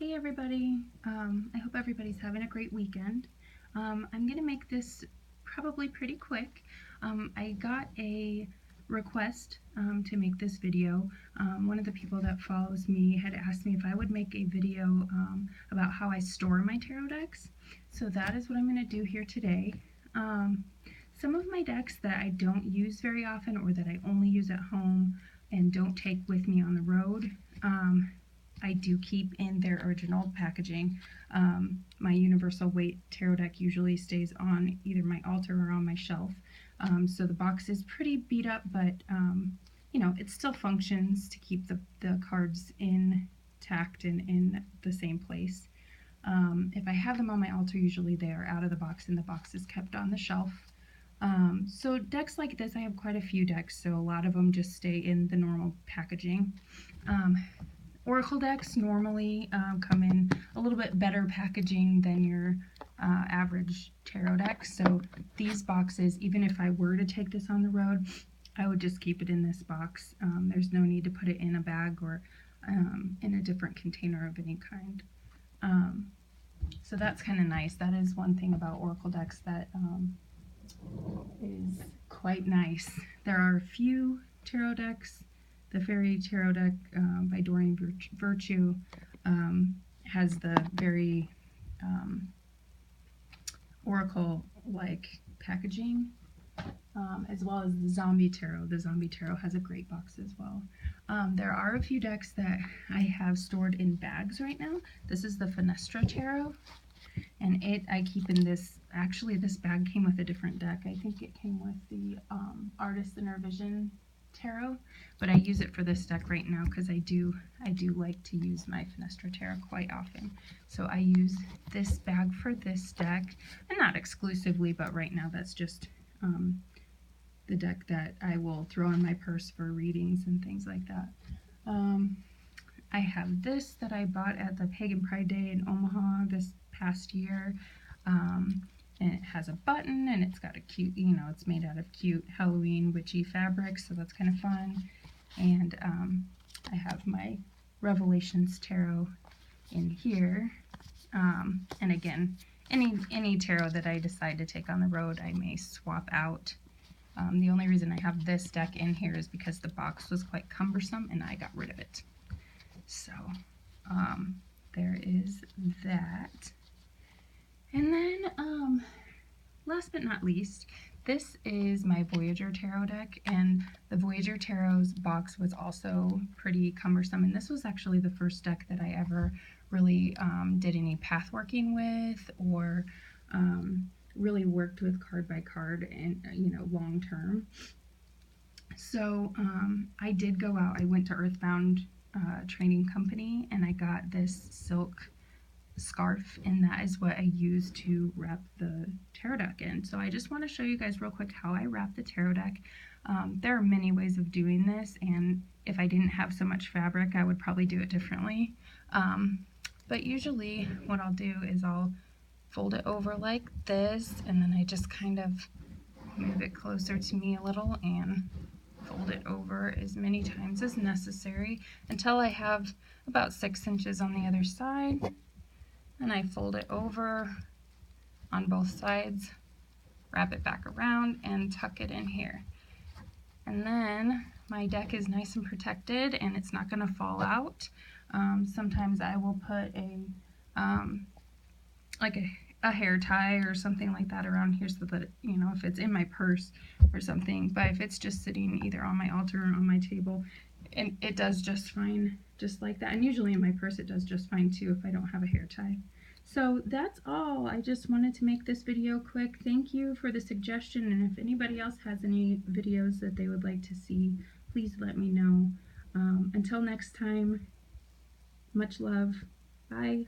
Hey everybody, I hope everybody's having a great weekend. I'm going to make this probably pretty quick. I got a request to make this video. One of the people that follows me had asked me if I would make a video about how I store my tarot decks. So that is what I'm going to do here today. Some of my decks that I don't use very often or that I only use at home and don't take with me on the road, I do keep in their original packaging. My universal weight tarot deck usually stays on either my altar or on my shelf. So the box is pretty beat up, but you know, it still functions to keep the cards intact and in the same place. If I have them on my altar, usually they are out of the box and the box is kept on the shelf. So decks like this, I have quite a few decks, so a lot of them just stay in the normal packaging. Oracle decks normally come in a little bit better packaging than your average tarot deck. So these boxes, even if I were to take this on the road, I would just keep it in this box. There's no need to put it in a bag or in a different container of any kind. So that's kind of nice. That is one thing about Oracle decks that is quite nice. There are a few tarot decks. The Fairy Tarot deck by Doreen Virtue has the very Oracle-like packaging, as well as the Zombie Tarot. The Zombie Tarot has a great box as well. There are a few decks that I have stored in bags right now. This is the Fenestra Tarot, and I keep in this. Actually, this bag came with a different deck. I think it came with the Artist Inner Vision Tarot, but I use it for this deck right now because I do like to use my Fenestra Tarot quite often. So I use this bag for this deck, and not exclusively, but right now that's just the deck that I will throw in my purse for readings and things like that. I have this that I bought at the Pagan Pride Day in Omaha this past year. And it has a button, and it's got a cute, you know, it's made out of cute Halloween witchy fabric, so that's kind of fun. And I have my Revelations Tarot in here. And again, any tarot that I decide to take on the road, I may swap out. The only reason I have this deck in here is because the box was quite cumbersome, and I got rid of it. So there is that. And then, last but not least, this is my Voyager Tarot deck, and the Voyager Tarot's box was also pretty cumbersome, and this was actually the first deck that I ever really did any path working with, or really worked with card by card and, you know, long term. So I did go out, I went to Earthbound Trading Company, and I got this silk scarf, and that is what I use to wrap the tarot deck in. So I just want to show you guys real quick how I wrap the tarot deck. There are many ways of doing this, and if I didn't have so much fabric, I would probably do it differently. But usually what I'll do is I'll fold it over like this, and then I just kind of move it closer to me a little and fold it over as many times as necessary until I have about 6 inches on the other side. And I fold it over on both sides, wrap it back around, and tuck it in here. And then my deck is nice and protected, and it's not going to fall out. Sometimes I will put like a hair tie or something like that around here so that, you know, if it's in my purse or something. But if it's just sitting either on my altar or on my table, and it does just fine just like that. And usually in my purse it does just fine too if I don't have a hair tie. So that's all. I just wanted to make this video quick. Thank you for the suggestion, and if anybody else has any videos that they would like to see, please let me know. Until next time, much love. Bye.